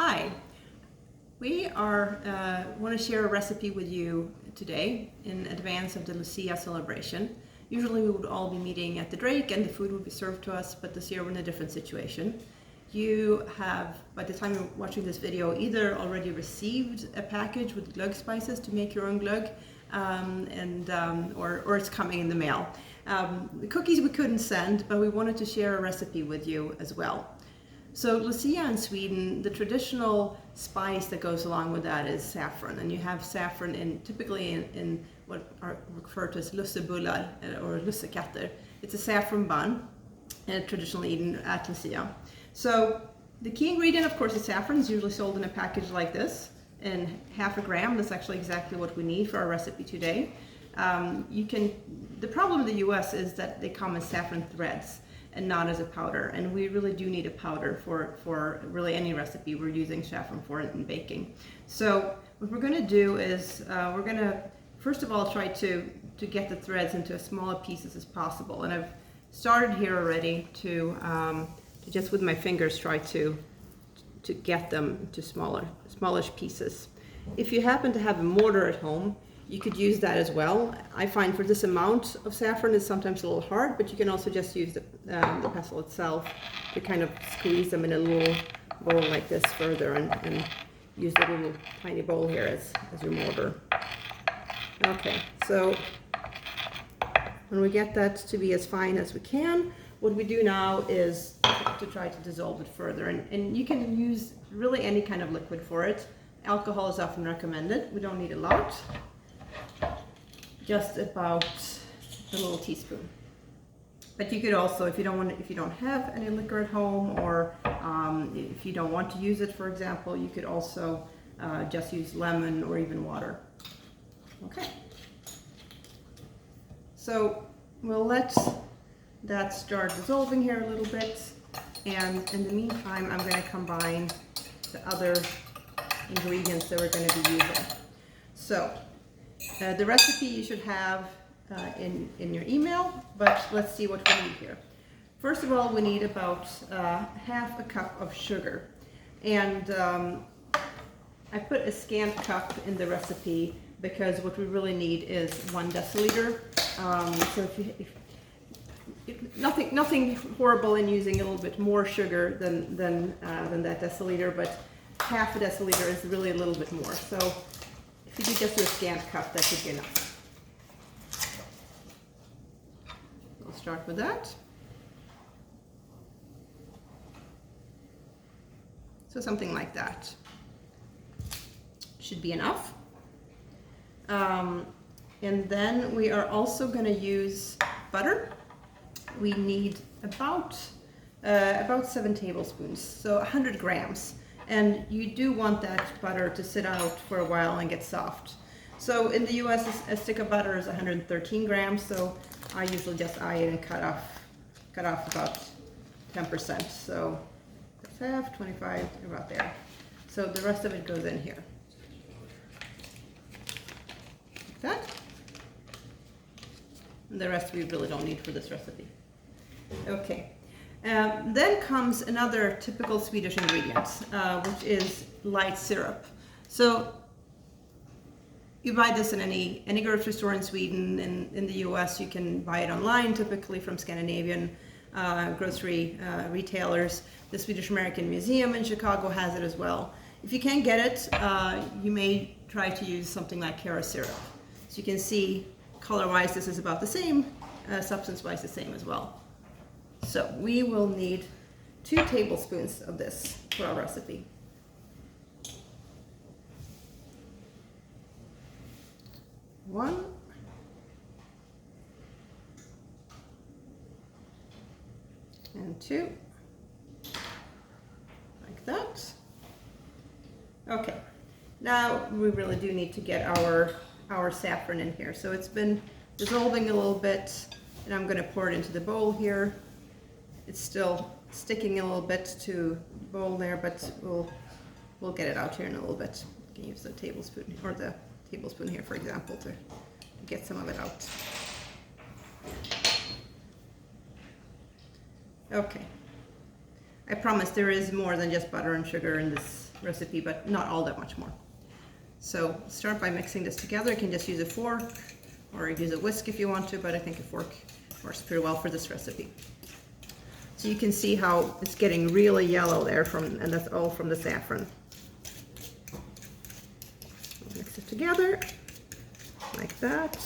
Hi, we want to share a recipe with you today in advance of the Lucia celebration. Usually we would all be meeting at the Drake and the food would be served to us, but this year we're in a different situation. You have, by the time you're watching this video, either already received a package with glögg spices to make your own glögg, or it's coming in the mail. The cookies we couldn't send, but we wanted to share a recipe with you as well. So Lucia in Sweden, the traditional spice that goes along with that is saffron, and you have saffron typically in what are referred to as lussebullar or lussekatter. It's a saffron bun, and traditionally eaten at Lucia. So the key ingredient, of course, is saffron. It's usually sold in a package like this, in half a gram. That's actually exactly what we need for our recipe today. The problem in the US is that they come as saffron threads and not as a powder, and we really do need a powder for really any recipe we're using saffron for in baking. So what we're going to do is we're going to first of all try to get the threads into as small pieces as possible, and I've started here already to just with my fingers try to get them to smallish pieces. If you happen to have a mortar at home, you could use that as well. I find for this amount of saffron it's sometimes a little hard, but you can also just use the pestle itself to kind of squeeze them in a little bowl like this further and use the little tiny bowl here as your mortar. Okay, so when we get that to be as fine as we can, what we do now is to try to dissolve it further, and you can use really any kind of liquid for it. Alcohol is often recommended. We don't need a lot. Just about a little teaspoon. But you could also, if you don't have any liquor at home, or if you don't want to use it, for example, you could also just use lemon or even water. Okay. So we'll let that start dissolving here a little bit, and in the meantime, I'm going to combine the other ingredients that we're going to be using. So the recipe you should have in your email, but let's see what we need here. First of all, we need about half a cup of sugar, and I put a scant cup in the recipe because what we really need is 1 deciliter. So nothing horrible in using a little bit more sugar than that deciliter, but half a deciliter is really a little bit more. So if you do just do a scant cup, that should be enough. We'll start with that. So something like that should be enough. And then we are also going to use butter. We need about 7 tablespoons, so 100 grams. And you do want that butter to sit out for a while and get soft. So in the US, a stick of butter is 113 grams, so I usually just eye it and cut off about 10%. So that's half, 25, about there. So the rest of it goes in here. Like that. And the rest we really don't need for this recipe. Okay. Then comes another typical Swedish ingredient, which is light syrup. So you buy this in any grocery store in Sweden. In the US, you can buy it online, typically from Scandinavian grocery retailers. The Swedish American Museum in Chicago has it as well. If you can't get it, you may try to use something like Cara syrup. So you can see color-wise this is about the same, substance-wise the same as well. So we will need 2 tablespoons of this for our recipe. One. And 2. Like that. Okay. Now we really do need to get our saffron in here. So it's been dissolving a little bit, and I'm going to pour it into the bowl here. It's still sticking a little bit to the bowl there, but we'll get it out here in a little bit. You can use the tablespoon here, for example, to get some of it out. Okay. I promise there is more than just butter and sugar in this recipe, but not all that much more. So start by mixing this together. You can just use a fork or use a whisk if you want to, but I think a fork works pretty well for this recipe. So you can see how it's getting really yellow there, and that's all from the saffron. Mix it together like that.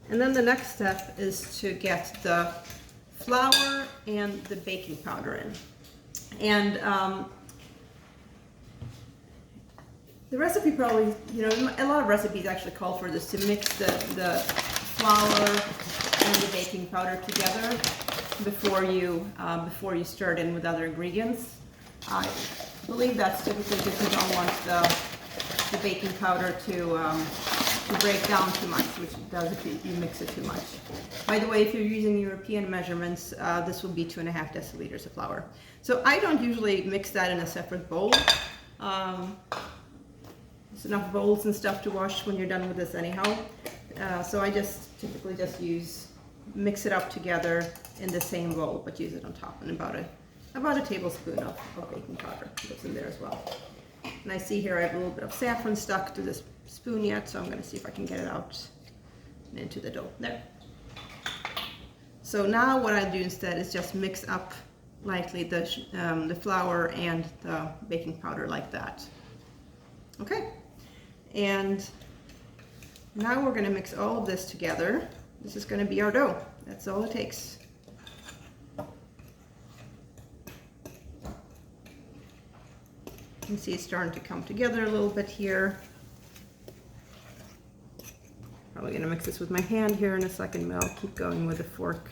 And then the next step is to get the flour and the baking powder in. And the recipe probably, a lot of recipes actually call for this, to mix the flour and the baking powder together before you start in with other ingredients. I believe that's typically because you don't want the baking powder to break down too much, which it does if you mix it too much. By the way, if you're using European measurements, this will be 2.5 deciliters of flour. So I don't usually mix that in a separate bowl. There's enough bowls and stuff to wash when you're done with this anyhow. So I just typically just mix it up together in the same bowl, but use it on top, and about a tablespoon of baking powder goes in there as well. And I see here I have a little bit of saffron stuck to this spoon yet, so I'm going to see if I can get it out and into the dough. There. So now what I do instead is just mix up lightly the flour and the baking powder like that. Okay, and now we're going to mix all of this together. This is going to be our dough. That's all it takes. You can see it's starting to come together a little bit here. Probably going to mix this with my hand here in a second, but I'll keep going with the fork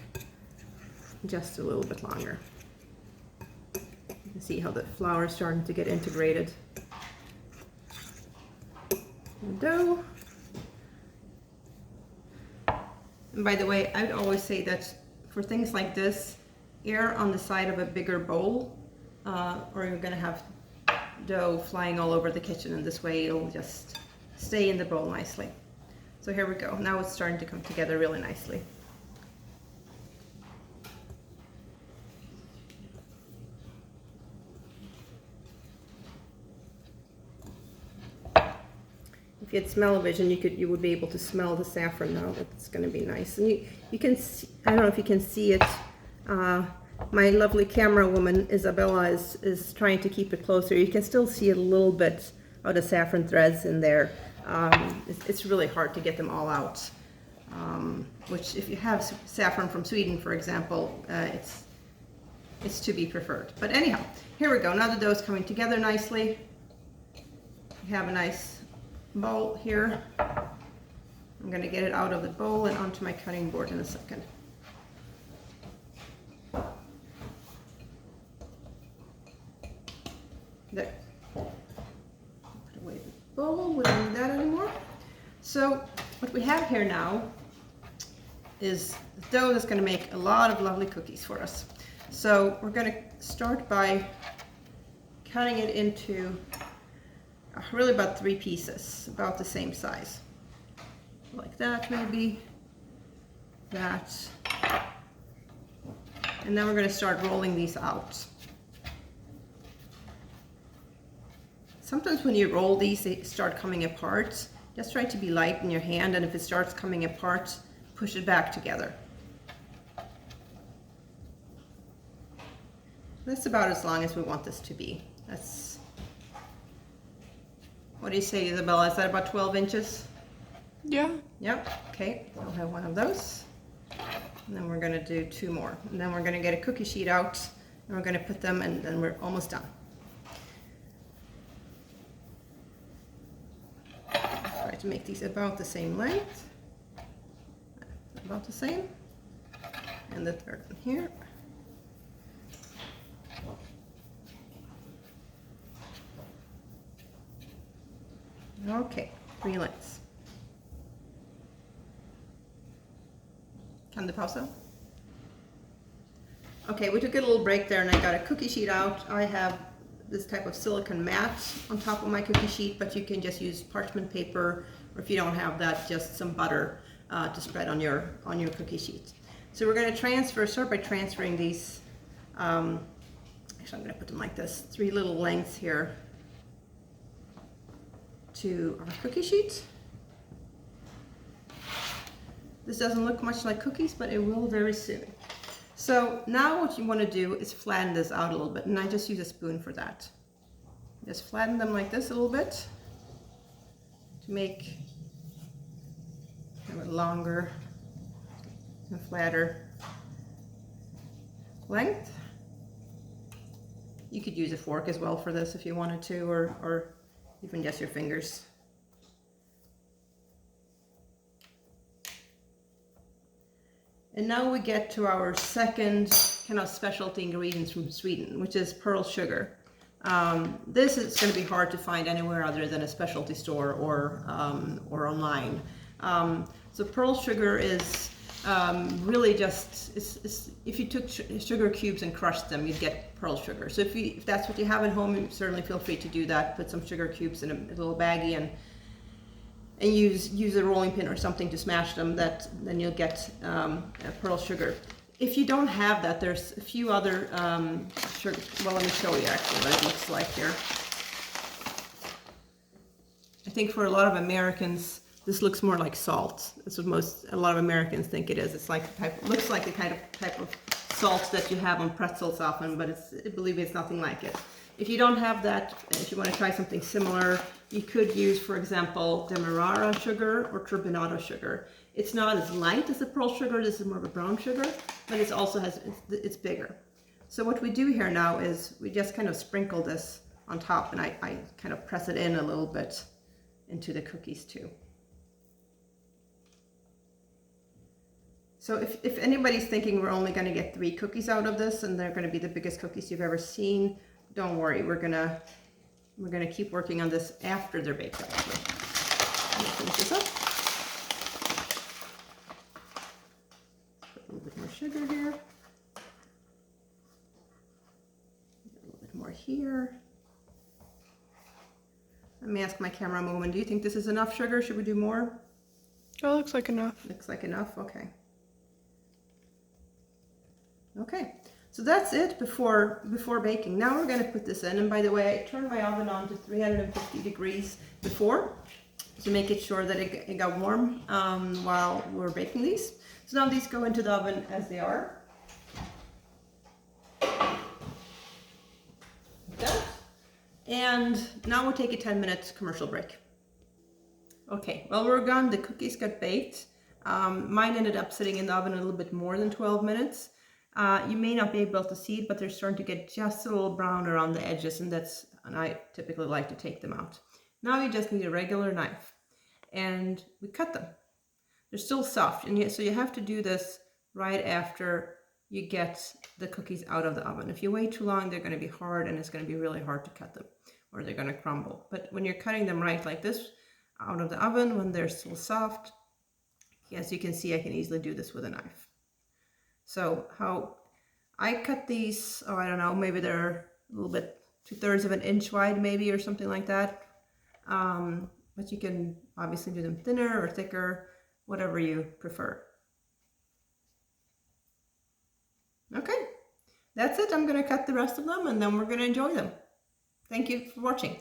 just a little bit longer. You can see how the flour is starting to get integrated in the dough. And by the way, I'd always say that for things like this, err on the side of a bigger bowl, or you're going to have dough flying all over the kitchen, and this way it'll just stay in the bowl nicely. So here we go. Now it's starting to come together really nicely. If you had smell-o-vision, you would be able to smell the saffron now. It's going to be nice, and you can see, I don't know if you can see it. My lovely camera woman Isabella is trying to keep it closer. You can still see a little bit of the saffron threads in there. It's really hard to get them all out. Which, if you have saffron from Sweden, for example, it's to be preferred. But anyhow, here we go. Now the dough is coming together nicely. We have a nice bowl here. I'm going to get it out of the bowl and onto my cutting board in a second. There. Put away the bowl. We don't need that anymore. So what we have here now is the dough that's going to make a lot of lovely cookies for us. So we're going to start by cutting it into really about 3 pieces, about the same size. Like that, maybe. That. And then we're going to start rolling these out. Sometimes when you roll these, they start coming apart. Just try to be light in your hand, and if it starts coming apart, push it back together. That's about as long as we want this to be. That's, what do you say, Isabella? Is that about 12 inches? Yeah. Yep. Okay, I'll have one of those. And then we're going to do 2 more. And then we're going to get a cookie sheet out, and we're going to put them, and then we're almost done. Try to make these about the same length. About the same. And the third one here. Okay, 3 lengths. Kan du pausa? Okay, we took a little break there, and I got a cookie sheet out. I have this type of silicone mat on top of my cookie sheet, but you can just use parchment paper, or if you don't have that, just some butter to spread on your cookie sheet. So we're going to start by transferring these actually I'm going to put them like this, 3 little lengths here to our cookie sheet. This doesn't look much like cookies, but it will very soon. So now what you want to do is flatten this out a little bit, and I just use a spoon for that. Just flatten them like this a little bit to make a longer and flatter length. You could use a fork as well for this if you wanted to, or even just your fingers. And now we get to our second kind of specialty ingredients from Sweden, which is pearl sugar. This is going to be hard to find anywhere other than a specialty store or online. So pearl sugar is really just, if you took sugar cubes and crushed them, you'd get pearl sugar. So if that's what you have at home, you certainly feel free to do that. Put some sugar cubes in a little baggie and use a rolling pin or something to smash them. Then you'll get pearl sugar. If you don't have that, there's a few other sugar. Well, let me show you actually what it looks like here. I think for a lot of Americans, this looks more like salt. That's what a lot of Americans think it is. It's like looks like the type of salt that you have on pretzels often, but believe me, it's nothing like it. If you don't have that, if you want to try something similar, you could use, for example, demerara sugar or turbinado sugar. It's not as light as the pearl sugar. This is more of a brown sugar, but it's bigger. So what we do here now is we just kind of sprinkle this on top, and I kind of press it in a little bit into the cookies too. So if anybody's thinking we're only going to get 3 cookies out of this and they're going to be the biggest cookies you've ever seen, don't worry. We're gonna keep working on this after they're baked. Actually, I'm gonna finish this up. Put a little bit more sugar here. A little bit more here. Let me ask my camera woman, do you think this is enough sugar? Should we do more? Oh, looks like enough. Looks like enough, okay. Okay, so that's it before baking. Now we're gonna put this in, and by the way, I turned my oven on to 350 degrees before to make it sure that it got warm while we're baking these. So now these go into the oven as they are. Like that. And now we'll take a 10-minute commercial break. Okay, well, we're gone. The cookies got baked. Mine ended up sitting in the oven a little bit more than 12 minutes. You may not be able to see it, but they're starting to get just a little brown around the edges, and I typically like to take them out. Now you just need a regular knife, and we cut them. They're still soft, and so you have to do this right after you get the cookies out of the oven. If you wait too long, they're going to be hard, and it's going to be really hard to cut them, or they're going to crumble. But when you're cutting them right like this out of the oven, when they're still soft, as you can see, I can easily do this with a knife. So how I cut these, I don't know, maybe they're a little bit 2/3 of an inch wide maybe, or something like that. But you can obviously do them thinner or thicker, whatever you prefer. Okay, that's it. I'm going to cut the rest of them, and then we're going to enjoy them. Thank you for watching.